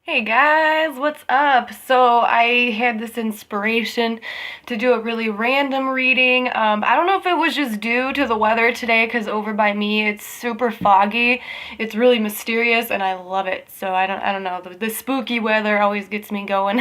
Hey guys, what's up? So I had this inspiration to do a really random reading. I don't know if it was just due to the weather today, because over by me it's super foggy. It's really mysterious and I love it. So I don't know. The spooky weather always gets me going.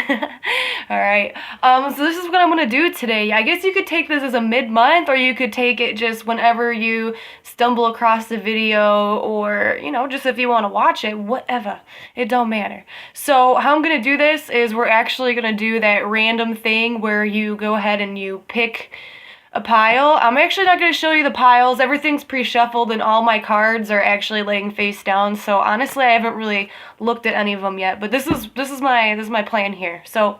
All right. So this is what I'm gonna do today. I guess you could take this as a mid-month, or you could take it just whenever you stumble across the video, or just if you want to watch it, whatever. It don't matter. So how I'm going to do this is we're actually going to do that random thing where you go ahead and you pick a pile. I'm actually not going to show you the piles. Everything's pre-shuffled and all my cards are actually laying face down. So honestly, I haven't really looked at any of them yet, but this is my plan here. So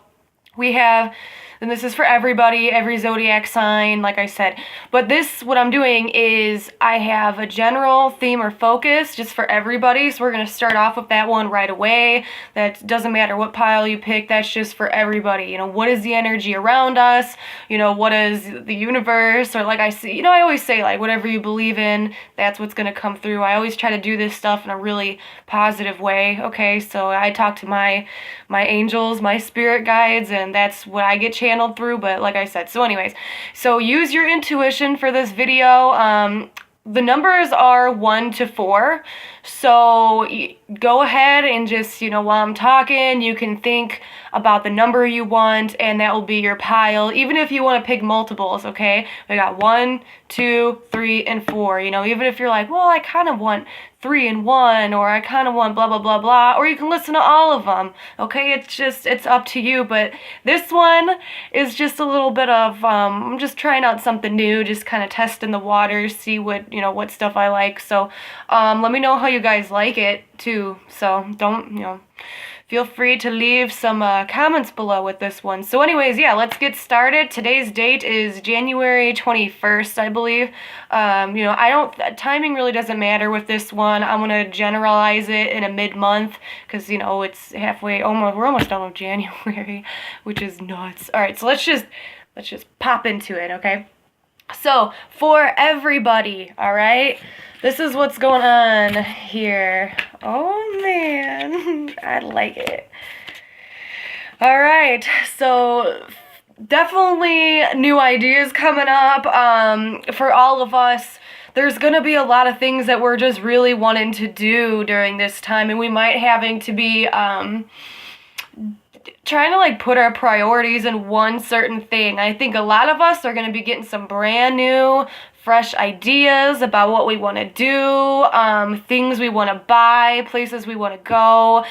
we have, and this is for everybody, every zodiac sign, like I said. But what I'm doing is I have a general theme or focus just for everybody. So we're going to start off with that one right away. That doesn't matter what pile you pick. That's just for everybody. What is the energy around us? What is the universe? Or like I always say, like, whatever you believe in, that's what's going to come through. I always try to do this stuff in a really positive way. Okay, so I talk to my angels, my spirit guides, and that's what I get channeled through. But like I said, so anyways, so use your intuition for this video. The numbers are 1 to 4, so go ahead and just, while I'm talking, you can think about the number you want, and that will be your pile, even if you want to pick multiples. Okay, we got 1, 2, 3, and 4. Even if you're like, well, I kind of want 3 and 1, or I kind of want blah blah blah blah, or you can listen to all of them. Okay, it's up to you. But this one is just a little bit of I'm just trying out something new, just kind of testing the waters, see what stuff I like. So let me know how you guys like it too. So don't feel free to leave some comments below with this one. So anyways, yeah, let's get started. Today's date is January 21st, I believe. Timing really doesn't matter with this one. I'm going to generalize it in a mid-month because, it's halfway, we're almost done with January, which is nuts. All right, so let's just pop into it, okay? So, for everybody, all right? This is what's going on here. Oh, man. I like it. All right. So, definitely new ideas coming up for all of us. There's going to be a lot of things that we're just really wanting to do during this time, and we might having to be trying to put our priorities in one certain thing. I think a lot of us are going to be getting some brand new, fresh ideas about what we want to do, things we want to buy, places we want to go,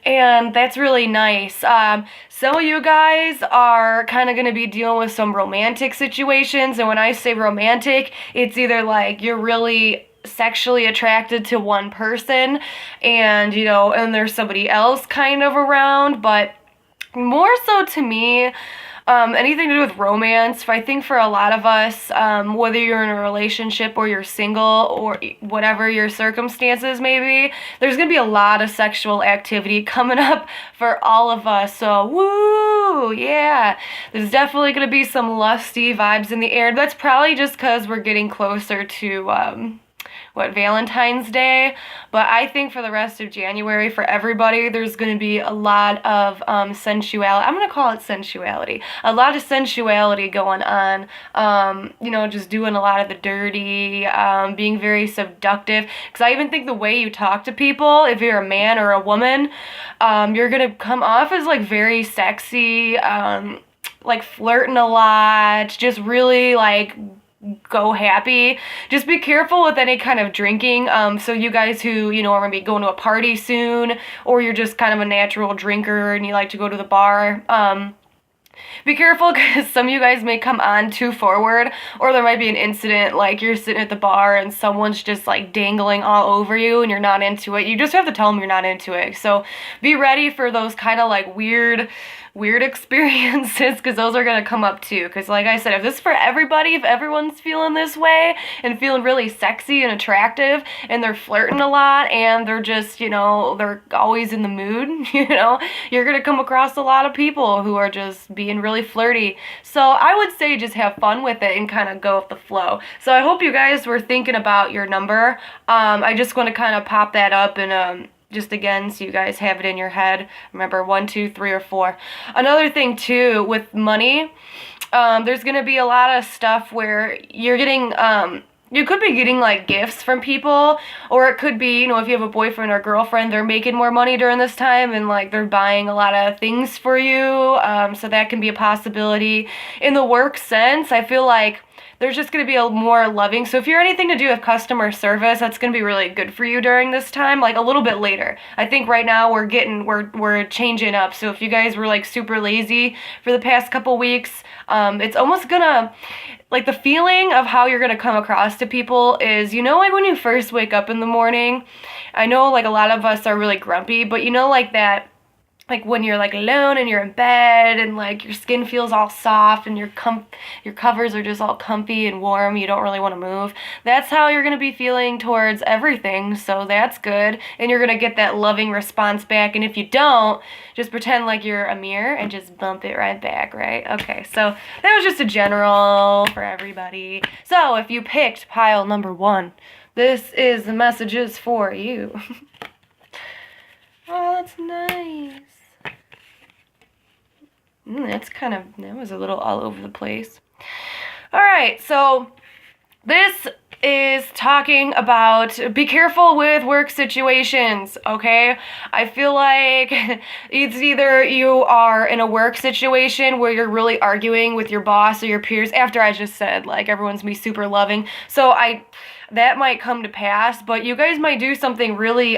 and that's really nice. Some of you guys are kind of going to be dealing with some romantic situations, and when I say romantic, it's either like you're really sexually attracted to one person and and there's somebody else kind of around, but more so to me, anything to do with romance. I think for a lot of us, whether you're in a relationship or you're single or whatever your circumstances may be, there's going to be a lot of sexual activity coming up for all of us. So, woo, yeah. There's definitely going to be some lusty vibes in the air. That's probably just because we're getting closer to, Valentine's Day. But I think for the rest of January, for everybody, there's going to be a lot of sensuality. I'm going to call it sensuality. A lot of sensuality going on. Just doing a lot of the dirty, being very seductive. Because I even think the way you talk to people, if you're a man or a woman, you're going to come off as very sexy, flirting a lot, just really go happy. Just be careful with any kind of drinking. So you guys who, are going to be going to a party soon, or you're just kind of a natural drinker and you like to go to the bar, be careful because some of you guys may come on too forward, or there might be an incident like you're sitting at the bar and someone's just dangling all over you and you're not into it. You just have to tell them you're not into it. So be ready for those kind of weird experiences, because those are going to come up too. Because like I said, if this is for everybody, if everyone's feeling this way and feeling really sexy and attractive and they're flirting a lot and they're just, they're always in the mood, you're going to come across a lot of people who are just being really flirty. So I would say just have fun with it and kind of go with the flow. So I hope you guys were thinking about your number. I just want to kind of pop that up and just again, so you guys have it in your head. Remember, 1, 2, 3, or 4. Another thing too with money, there's gonna be a lot of stuff where you're getting, you could be getting like gifts from people, or it could be, if you have a boyfriend or girlfriend, they're making more money during this time and like they're buying a lot of things for you. So that can be a possibility. In the work sense, I feel like there's just going to be a more loving. So if you're anything to do with customer service, that's going to be really good for you during this time, like a little bit later. I think right now we're changing up. So if you guys were like super lazy for the past couple weeks, it's almost gonna, like the feeling of how you're gonna come across to people is, like when you first wake up in the morning, I know like a lot of us are really grumpy, but like that, like when you're like alone and you're in bed and like your skin feels all soft and your covers are just all comfy and warm, you don't really want to move. That's how you're going to be feeling towards everything, so that's good. And you're going to get that loving response back, and if you don't, just pretend like you're a mirror and just bump it right back, right? Okay, so that was just a general for everybody. So if you picked pile number 1, this is the messages for you. Oh, that's nice. That was a little all over the place. All right, so this is talking about be careful with work situations, okay? I feel like it's either you are in a work situation where you're really arguing with your boss or your peers, after I just said, like, everyone's gonna be super loving. So that might come to pass, but you guys might do something really,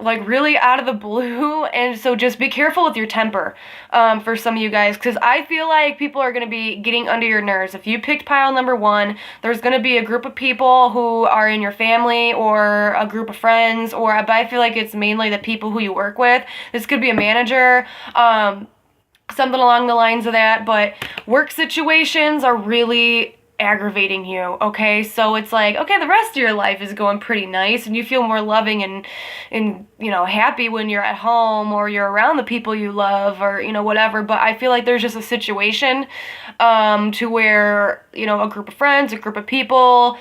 like really out of the blue, and so just be careful with your temper for some of you guys, because I feel like people are going to be getting under your nerves. If you picked pile number 1, there's going to be a group of people who are in your family or a group of friends, but I feel like it's mainly the people who you work with. This could be a manager, something along the lines of that, but work situations are really aggravating you, okay? So it's like, okay, the rest of your life is going pretty nice and you feel more loving and happy when you're at home or you're around the people you love or whatever, but I feel like there's just a situation to where a group of friends, a group of people,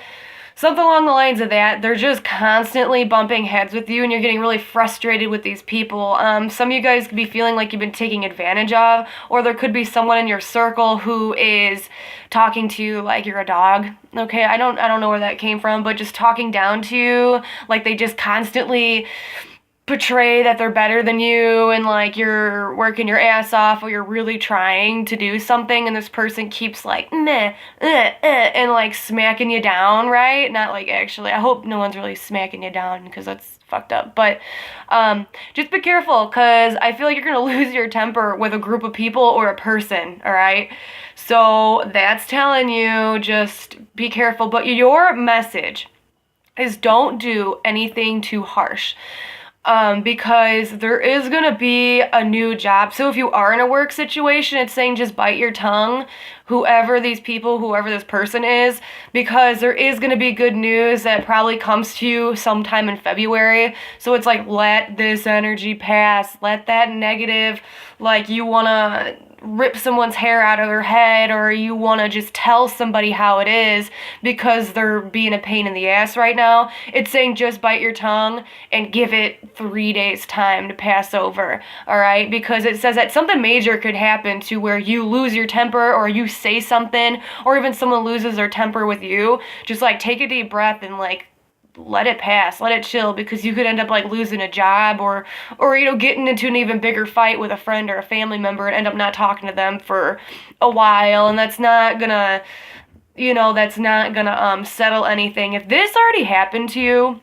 something along the lines of that, they're just constantly bumping heads with you and you're getting really frustrated with these people. Some of you guys could be feeling like you've been taken advantage of, or there could be someone in your circle who is talking to you like you're a dog. Okay, I don't know where that came from, but just talking down to you, like they just constantly portray that they're better than you and like you're working your ass off or you're really trying to do something, and this person keeps like meh, and like smacking you down, right? Not like actually, I hope no one's really smacking you down because that's fucked up, but just be careful, because I feel like you're gonna lose your temper with a group of people or a person, all right? So that's telling you just be careful, but your message is don't do anything too harsh. Because there is going to be a new job. So if you are in a work situation, it's saying just bite your tongue, whoever this person is, because there is going to be good news that probably comes to you sometime in February. So it's like, let this energy pass. Let that negative, like you want to rip someone's hair out of their head, or you want to just tell somebody how it is because they're being a pain in the ass right now. It's saying just bite your tongue and give it 3 days time to pass over, all right? Because it says that something major could happen to where you lose your temper, or you say something, or even someone loses their temper with you. Just like take a deep breath and like let it pass, let it chill, because you could end up like losing a job or getting into an even bigger fight with a friend or a family member and end up not talking to them for a while, and that's not gonna settle anything. If this already happened to you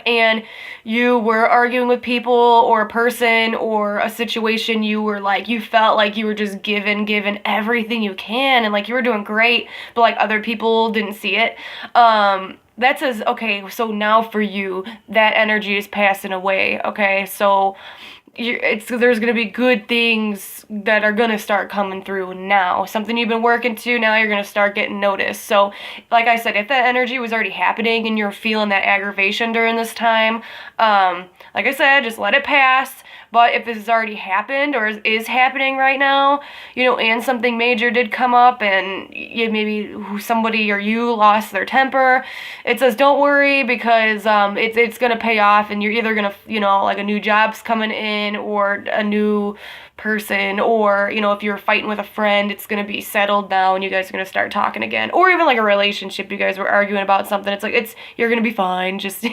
and you were arguing with people or a person or a situation, you felt like you were just giving everything you can and like you were doing great, but like other people didn't see it, that says, okay, so now for you, that energy is passing away, okay? So there's going to be good things that are going to start coming through now. Something you've been working to, now you're going to start getting noticed. So, like I said, if that energy was already happening and you're feeling that aggravation during this time, like I said, just let it pass. But if this has already happened or is happening right now, and something major did come up and maybe somebody or you lost their temper, it says don't worry, because it's going to pay off, and you're either going to, like a new job's coming in, or a new person, or if you're fighting with a friend, it's going to be settled now and you guys are going to start talking again. Or even like a relationship, you guys were arguing about something, it's like you're going to be fine, just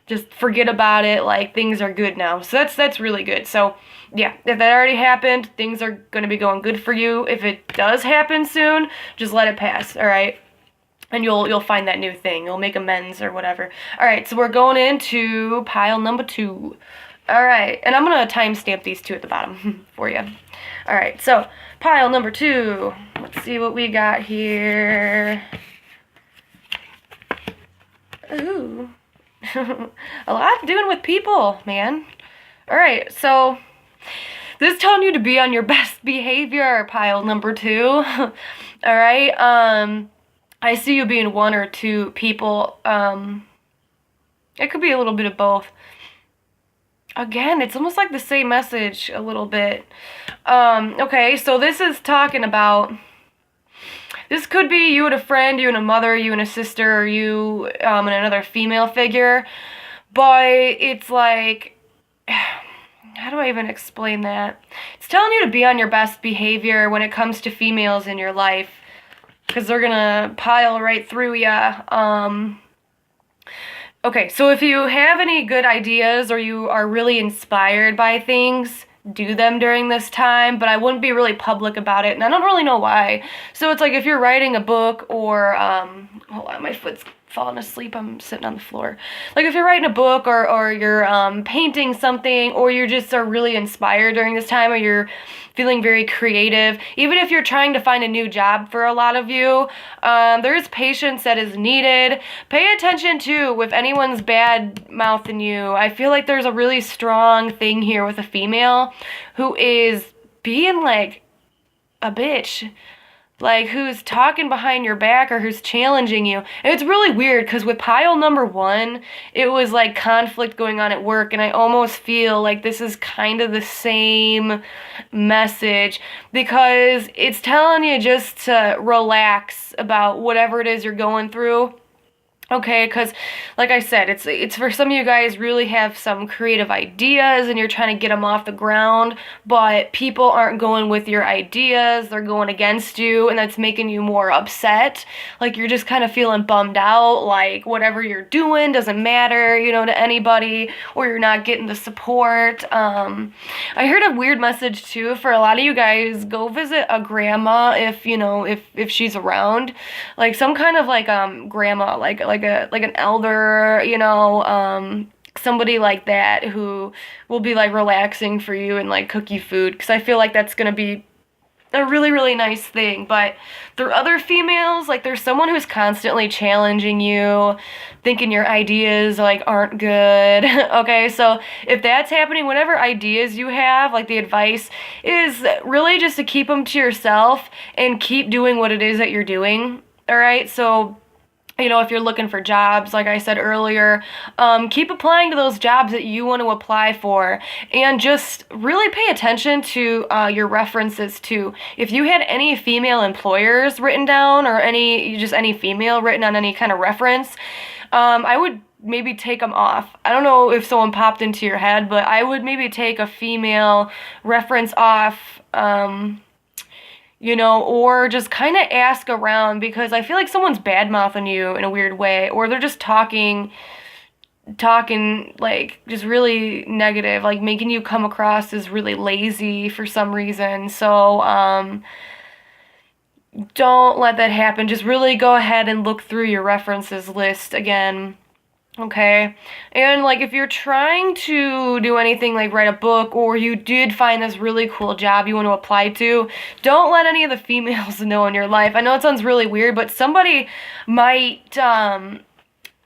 just forget about it, like things are good now. So that's really good. So yeah, if that already happened, things are going to be going good for you. If it does happen soon, just let it pass, all right? And you'll find that new thing. You'll make amends or whatever. All right, so we're going into pile number 2. All right, and I'm going to timestamp these 2 at the bottom for you. All right, so pile number 2. Let's see what we got here. Ooh. A lot doing with people, man. All right, so this is telling you to be on your best behavior, pile number 2. All right, I see you being 1 or 2 people. It could be a little bit of both. Again, it's almost like the same message a little bit. Okay, so this is talking about, this could be you and a friend, you and a mother, you and a sister, or you and another female figure. But it's like, how do I even explain that? It's telling you to be on your best behavior when it comes to females in your life, because they're gonna pile right through ya. Okay, so if you have any good ideas or you are really inspired by things, do them during this time, but I wouldn't be really public about it, and I don't really know why. So it's like if you're writing a book, or, hold on, my foot's falling asleep, I'm sitting on the floor. Like if you're writing a book, or you're painting something, or you just are really inspired during this time, or you're feeling very creative, even if you're trying to find a new job for a lot of you, there's patience that is needed. Pay attention too with anyone's bad mouthing you. I feel like there's a really strong thing here with a female who is being like a bitch, like who's talking behind your back or who's challenging you. And it's really weird because with pile number 1, it was like conflict going on at work, and I almost feel like this is kind of the same message, because it's telling you just to relax about whatever it is you're going through. Okay, because like I said, it's for some of you guys really have some creative ideas and you're trying to get them off the ground, but people aren't going with your ideas, they're going against you, and that's making you more upset. Like you're just kind of feeling bummed out, like whatever you're doing doesn't matter, to anybody, or you're not getting the support. I heard a weird message too for a lot of you guys. Go visit a grandma if she's around, like some kind of like grandma, like an elder, somebody like that who will be like relaxing for you and like cook you food, because I feel like that's gonna be a really, really nice thing. But there are other females, like there's someone who's constantly challenging you, thinking your ideas like aren't good. Okay, so if that's happening, whatever ideas you have, like the advice is really just to keep them to yourself and keep doing what it is that you're doing. All right, so if you're looking for jobs, like I said earlier, keep applying to those jobs that you want to apply for, and just really pay attention to your references too. If you had any female employers written down, or any female written on any kind of reference, I would maybe take them off. I don't know if someone popped into your head, but I would maybe take a female reference off, or just kind of ask around, because I feel like someone's bad-mouthing you in a weird way, or they're just talking like just really negative, like making you come across as really lazy for some reason. So don't let that happen. Just really go ahead and look through your references list again. Okay, and like if you're trying to do anything like write a book, or you did find this really cool job you want to apply to, don't let any of the females know in your life. I know it sounds really weird, but somebody might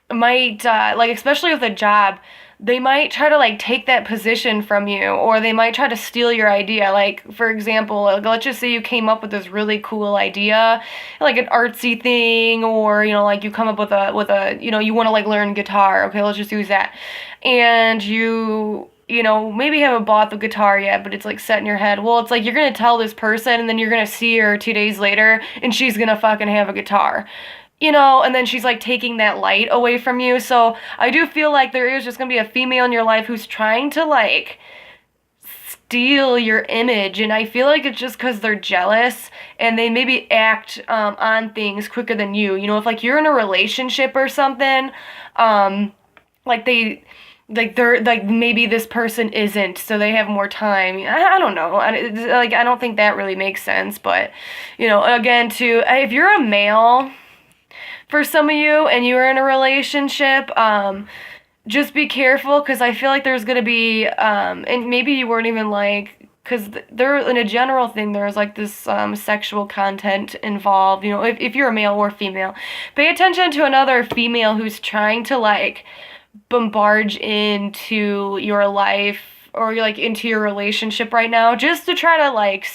like, especially with a job, they might try to like take that position from you, or they might try to steal your idea. Like for example, let's just say you came up with this really cool idea, like an artsy thing, or like you come up with a you want to like learn guitar. Okay, let's just use that. And you maybe you haven't bought the guitar yet, but it's like set in your head. Well, it's like you're gonna tell this person, and then you're gonna see her 2 days later, and she's gonna fucking have a guitar. And then she's like taking that light away from you. So I do feel like there is just gonna be a female in your life who's trying to like steal your image, and I feel like it's just because they're jealous and they maybe act on things quicker than you. If like you're in a relationship or something, like they're like maybe this person isn't, so they have more time. I don't know. I don't think that really makes sense, but again, too, if you're a male, for some of you, and you're in a relationship, just be careful, because I feel like there's going to be, and maybe you weren't even like, because there, in a general thing, there's like this sexual content involved. If you're a male or female, pay attention to another female who's trying to like bombard into your life, or like into your relationship right now, just to try to like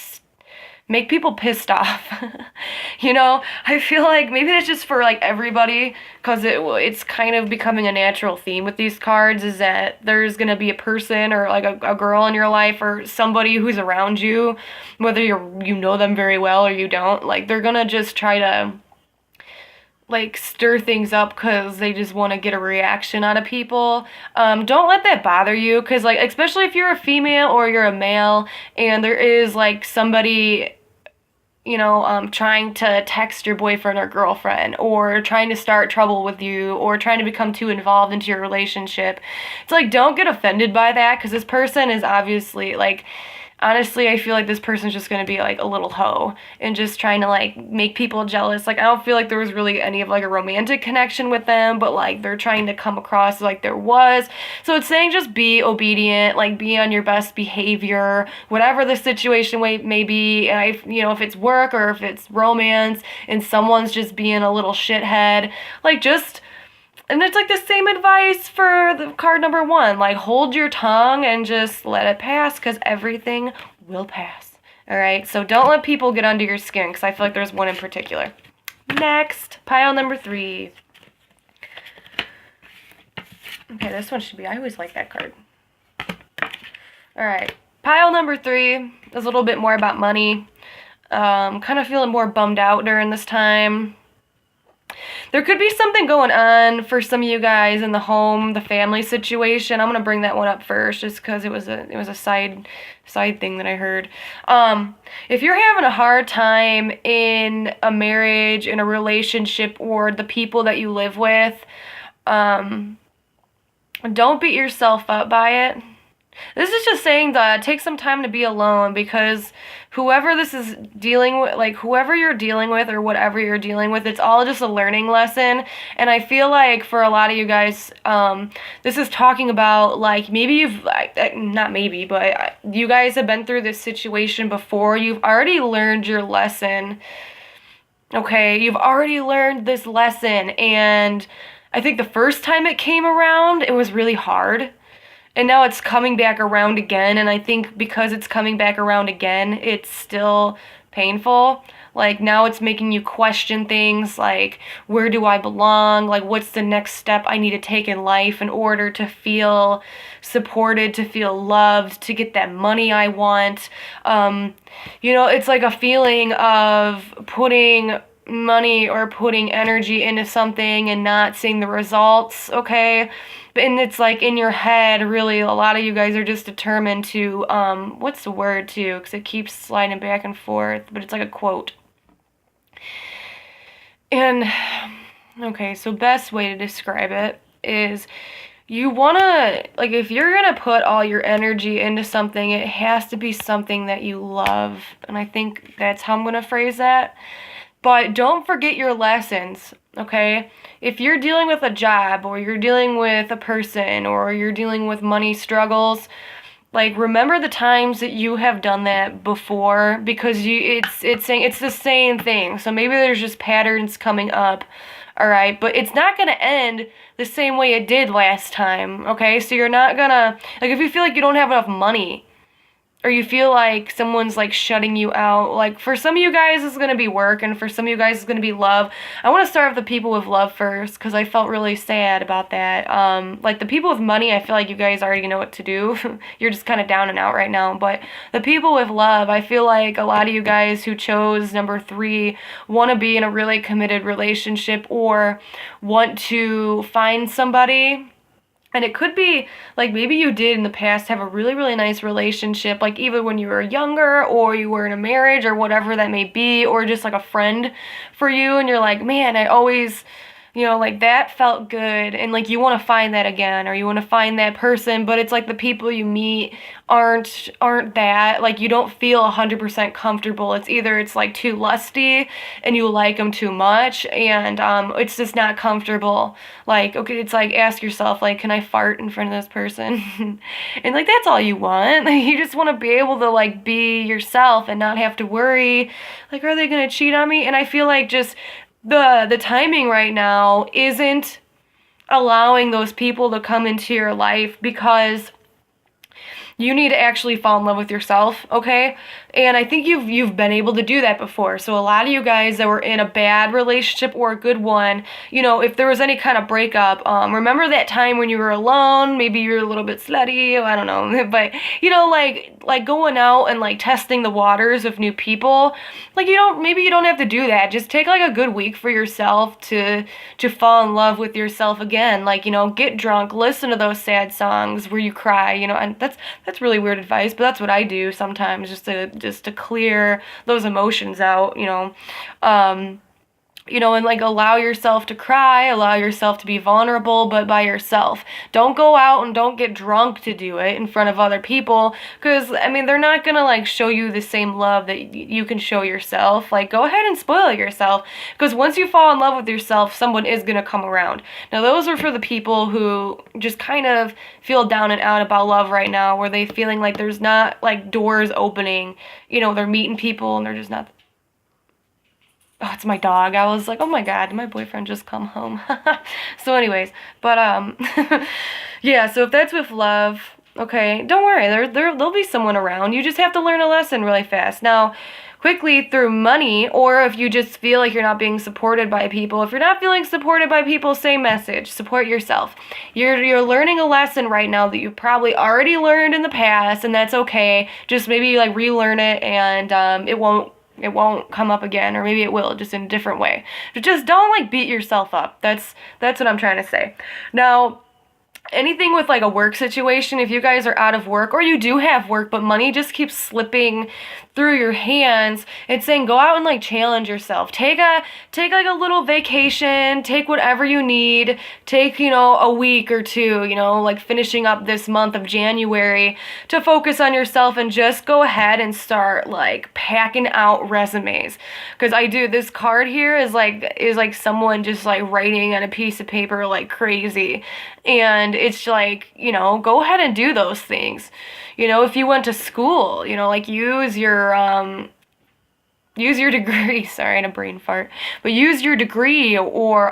make people pissed off. I feel like maybe that's just for like everybody, because it's kind of becoming a natural theme with these cards, is that there's gonna be a person or like a girl in your life, or somebody who's around you, whether you know them very well or you don't, like they're gonna just try to like stir things up because they just want to get a reaction out of people. Don't let that bother you, because like, especially if you're a female or you're a male and there is like somebody trying to text your boyfriend or girlfriend, or trying to start trouble with you, or trying to become too involved into your relationship. It's like, don't get offended by that, because this person is obviously like, honestly, I feel like this person's just going to be like a little hoe and just trying to like make people jealous. Like, I don't feel like there was really any of like a romantic connection with them, but like they're trying to come across like there was. So it's saying just be obedient, like be on your best behavior, whatever the situation may be. And if it's work or if it's romance and someone's just being a little shithead, like and it's like the same advice for the card number 1. Like, hold your tongue and just let it pass, because everything will pass. All right? So don't let people get under your skin, because I feel like there's one in particular. Next, pile number 3. Okay, this one should be... I always like that card. All right. Pile number 3 is a little bit more about money. Kind of feeling more bummed out during this time. There could be something going on for some of you guys in the home, the family situation. I'm gonna bring that one up first, just because it was a side thing that I heard. If you're having a hard time in a marriage, in a relationship, or the people that you live with, don't beat yourself up by it. This is just saying that take some time to be alone, because whoever this is dealing with, like whoever you're dealing with or whatever you're dealing with, it's all just a learning lesson. And I feel like for a lot of you guys, this is talking about like maybe you've, not maybe, but you guys have been through this situation before. You've already learned your lesson. Okay, you've already learned this lesson, and I think the first time it came around, it was really hard. And now it's coming back around again, and I think because it's coming back around again, it's still painful. Like, now it's making you question things like, where do I belong? Like, what's the next step I need to take in life in order to feel supported, to feel loved, to get that money I want? It's like a feeling of putting money or putting energy into something and not seeing the results, okay? And it's like in your head, really, a lot of you guys are just determined to, what's the word too? Because it keeps sliding back and forth, but it's like a quote. And, okay, so best way to describe it is you want to, like, if you're going to put all your energy into something, it has to be something that you love. And I think that's how I'm going to phrase that. But don't forget your lessons, okay? If you're dealing with a job, or you're dealing with a person, or you're dealing with money struggles, like, remember the times that you have done that before, because it's saying it's the same thing. So maybe there's just patterns coming up, all right? But it's not going to end the same way it did last time, okay? So you're not going to, like, if you feel like you don't have enough money, or you feel like someone's like shutting you out. Like for some of you guys it's going to be work, and for some of you guys it's going to be love. I want to start with the people with love first, because I felt really sad about that. Like the people with money, I feel like you guys already know what to do. You're just kind of down and out right now. But the people with love, I feel like a lot of you guys who chose number 3 want to be in a really committed relationship, or want to find somebody. And it could be, like, maybe you did in the past have a really, really nice relationship, like, either when you were younger, or you were in a marriage, or whatever that may be, or just, like, a friend for you, and you're like, man, I always, like, that felt good, and, like, you want to find that again, or you want to find that person, but it's, like, the people you meet aren't that, like, you don't feel 100% comfortable. It's like, too lusty, and you like them too much, and, it's just not comfortable. Like, okay, it's like, ask yourself, like, can I fart in front of this person? And, like, that's all you want. You just want to be able to, like, be yourself and not have to worry, like, are they gonna cheat on me? And I feel like just the timing right now isn't allowing those people to come into your life, because you need to actually fall in love with yourself, okay? And I think you've been able to do that before. So a lot of you guys that were in a bad relationship or a good one, if there was any kind of breakup, remember that time when you were alone, maybe you were a little bit slutty, I don't know, but, like going out and, like, testing the waters of new people, like, maybe you don't have to do that. Just take, like, a good week for yourself to fall in love with yourself again. Like, get drunk, listen to those sad songs where you cry, and that's really weird advice, but that's what I do sometimes, just to clear those emotions out, and, like, allow yourself to cry, allow yourself to be vulnerable, but by yourself. Don't go out and don't get drunk to do it in front of other people, because, I mean, they're not gonna, like, show you the same love that you can show yourself. Like, go ahead and spoil yourself, because once you fall in love with yourself, someone is gonna come around. Now, those are for the people who just kind of feel down and out about love right now, where they feeling like there's not, like, doors opening, they're meeting people and they're just not. Oh, it's my dog. I was like, oh my god, did my boyfriend just come home? So anyways, but, yeah, so if that's with love, okay, don't worry, there'll be someone around. You just have to learn a lesson really fast. Now, quickly through money, or if you just feel like you're not being supported by people. If you're not feeling supported by people, same message. Support yourself. You're learning a lesson right now that you probably already learned in the past, and that's okay. Just maybe, like, relearn it, and it won't come up again, or maybe it will, just in a different way. But just don't, like, beat yourself up. That's what I'm trying to say. Now, anything with, like, a work situation, if you guys are out of work, or you do have work, but money just keeps slipping through your hands, it's saying go out and, like, challenge yourself. Take like a little vacation, take whatever you need, take, a week or two, like finishing up this month of January, to focus on yourself, and just go ahead and start, like, packing out resumes. Because this card here is like someone just, like, writing on a piece of paper like crazy. And it's like, go ahead and do those things. If you went to school, like, use your degree, sorry, I had a brain fart, but use your degree, or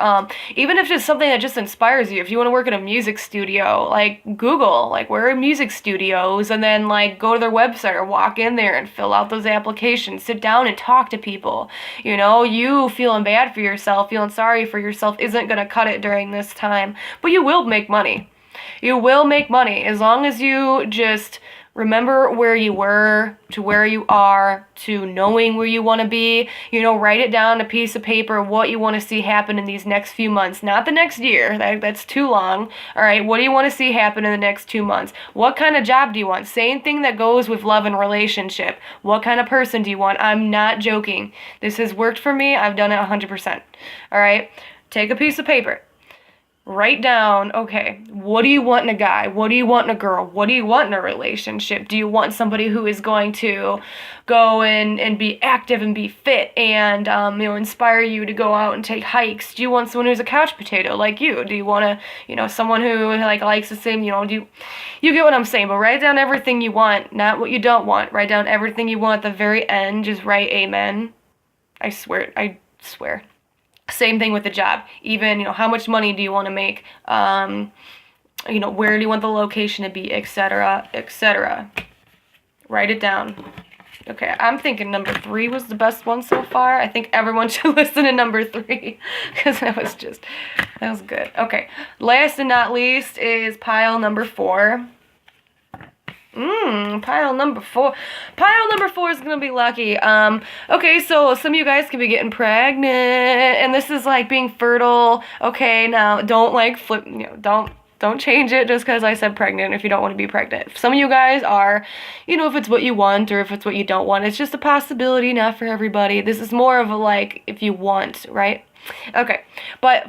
even if it's something that just inspires you. If you want to work in a music studio, like, Google, like, where are music studios, and then, like, go to their website, or walk in there and fill out those applications, sit down and talk to people. You feeling bad for yourself, feeling sorry for yourself isn't going to cut it during this time, but you will make money. You will make money, as long as you just remember where you were to where you are to knowing where you want to be. Write it down on a piece of paper, what you want to see happen in these next few months, not the next year. That's too long. All right, what do you want to see happen in the next 2 months? What kind of job do you want? Same thing that goes with love and relationship. What kind of person do you want? I'm not joking. This has worked for me. I've done it 100%. All right, take a piece of paper. Write down, okay, what do you want in a guy? What do you want in a girl? What do you want in a relationship? Do you want somebody who is going to go and be active and be fit and, inspire you to go out and take hikes? Do you want someone who's a couch potato like you? Do you want to, someone who, like, likes the same, you get what I'm saying? But write down everything you want, not what you don't want. Write down everything you want at the very end. Just write amen. I swear. Same thing with the job. Even, how much money do you want to make? Where do you want the location to be, etc., etc. Write it down. Okay, I'm thinking number 3 was the best one so far. I think everyone should listen to number 3 because that was good. Okay, last and not least is pile number 4. Pile number 4. Pile number 4 is gonna be lucky. Okay, so some of you guys could be getting pregnant, and this is like being fertile. Okay, now don't like flip, don't change it just because I said pregnant if you don't want to be pregnant. Some of you guys are, if it's what you want or if it's what you don't want. It's just a possibility, not for everybody. This is more of a like if you want, right? Okay, but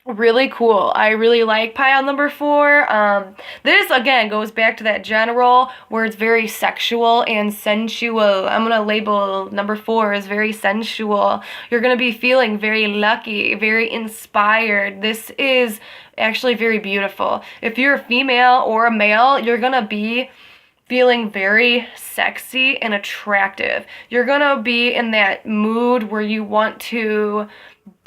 really cool. I really like pile number 4. This again goes back to that general where it's very sexual and sensual. I'm gonna label number 4 as very sensual. You're gonna be feeling very lucky, very inspired. This is actually very beautiful. If you're a female or a male, you're gonna be feeling very sexy and attractive. You're gonna be in that mood where you want to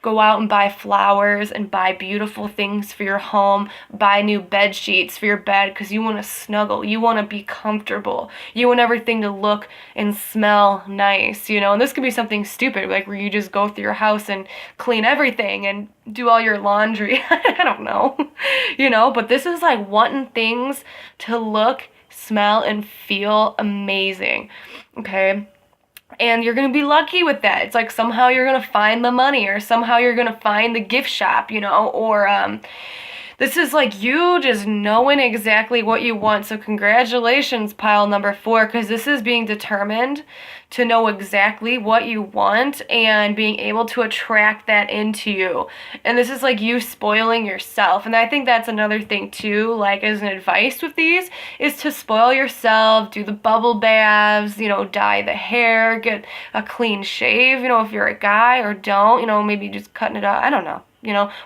go out and buy flowers and buy beautiful things for your home, buy new bed sheets for your bed because you want to snuggle, you want to be comfortable, you want everything to look and smell nice, and this could be something stupid like where you just go through your house and clean everything and do all your laundry. I don't know, but this is like wanting things to look, smell, and feel amazing, okay? And you're going to be lucky with that. It's like somehow you're going to find the money or somehow you're going to find the gift shop, or this is like you just knowing exactly what you want. So congratulations, pile number 4, because this is being determined to know exactly what you want and being able to attract that into you. And this is like you spoiling yourself. And I think that's another thing too, like as an advice with these, is to spoil yourself, do the bubble baths, dye the hair, get a clean shave, if you're a guy, or don't, maybe just cutting it out. I don't know.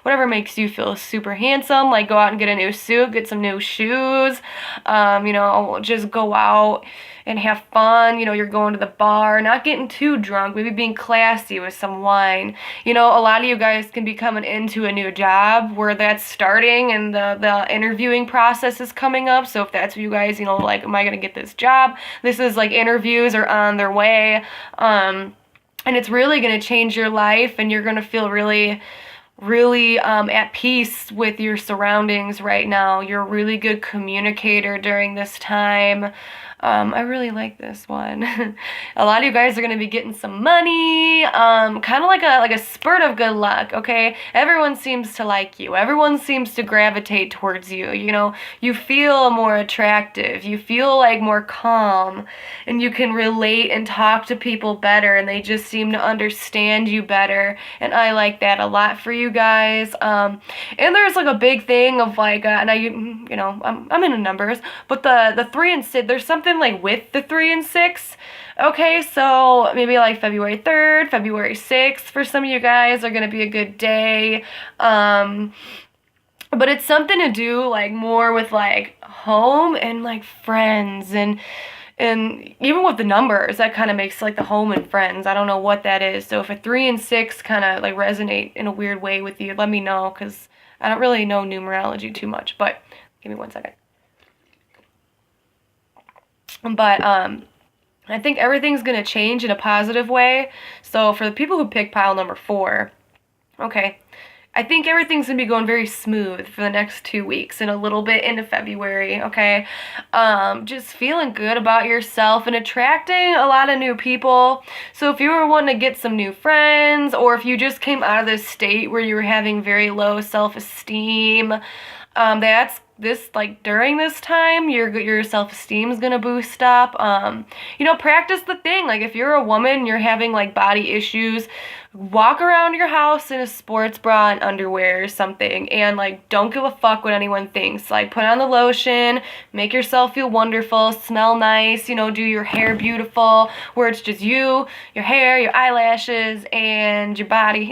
Whatever makes you feel super handsome, like go out and get a new suit, get some new shoes, just go out and have fun, you're going to the bar, not getting too drunk, maybe being classy with some wine. A lot of you guys can be coming into a new job where that's starting and the interviewing process is coming up. So if that's what you guys, like, am I going to get this job? This is like interviews are on their way. And it's really going to change your life and you're going to feel really at peace with your surroundings right now. You're a really good communicator during this time. I really like this one. A lot of you guys are going to be getting some money, kind of like a spurt of good luck, okay? Everyone seems to like you. Everyone seems to gravitate towards you, You feel more attractive. You feel like more calm, and you can relate and talk to people better, and they just seem to understand you better, and I like that a lot for you guys. And there's like a big thing of like, and I'm into numbers, but the 3 and 6, there's something like with the 3 and 6. Okay, so maybe like February 3rd, February 6th for some of you guys are gonna be a good day. But it's something to do like more with like home and like friends and even with the numbers, that kind of makes like the home and friends. I don't know what that is. So if a 3 and 6 kind of like resonate in a weird way with you, let me know, because I don't really know numerology too much. But give me 1 second. But I think everything's going to change in a positive way. So for the people who pick pile number 4, okay, I think everything's going to be going very smooth for the next 2 weeks and a little bit into February, okay? Just feeling good about yourself and attracting a lot of new people. So if you were wanting to get some new friends, or if you just came out of this state where you were having very low self-esteem, that's this, like, during this time, your self-esteem is gonna boost up. Practice the thing. Like, if you're a woman, you're having, like, body issues, walk around your house in a sports bra and underwear or something, and, like, don't give a fuck what anyone thinks. Like, put on the lotion, make yourself feel wonderful, smell nice, do your hair beautiful, where it's just you, your hair, your eyelashes, and your body,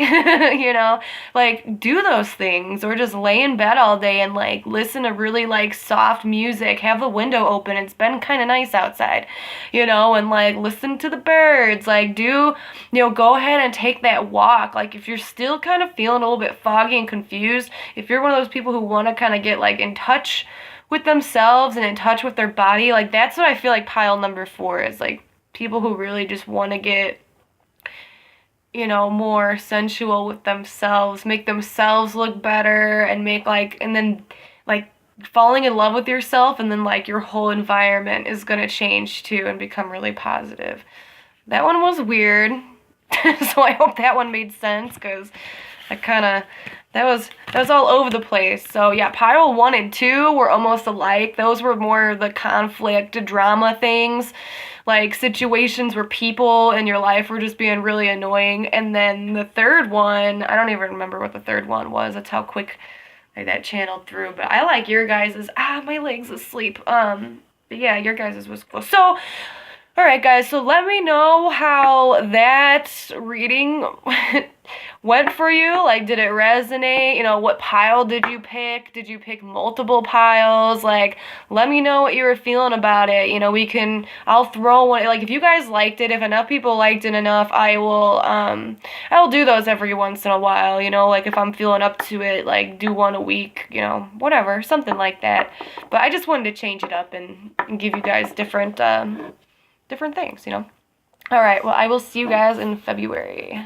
like, do those things, or just lay in bed all day and, like, listen to really, like, soft music, have the window open, it's been kind of nice outside, and, like, listen to the birds, like, go ahead and take that walk. Like, if you're still kind of feeling a little bit foggy and confused, if you're one of those people who want to kind of get, like, in touch with themselves and in touch with their body. Like, that's what I feel like pile number 4 is, like, people who really just want to get, you know, more sensual with themselves, make themselves look better, and make, like, and then, like, falling in love with yourself, and then, like, your whole environment is gonna change too and become really positive. That one was weird. So I hope that one made sense, because I kind of, that was all over the place. So yeah, pile 1 and 2 were almost alike. Those were more the conflict, drama things, like situations where people in your life were just being really annoying. And then the third one, I don't even remember what the third one was. That's how quick that channeled through. But I like your guys's. My leg's asleep. But yeah, your guys's was cool. So, all right, guys, so let me know how that reading went for you. Like, did it resonate? You know, what pile did you pick? Did you pick multiple piles? Like, let me know what you were feeling about it. You know, I'll throw one, like, if you guys liked it, if enough people liked it enough, I will do those every once in a while, you know, like, if I'm feeling up to it, like, do one a week, you know, whatever, something like that. But I just wanted to change it up and give you guys different things, you know. All right, well, I will see you guys in February.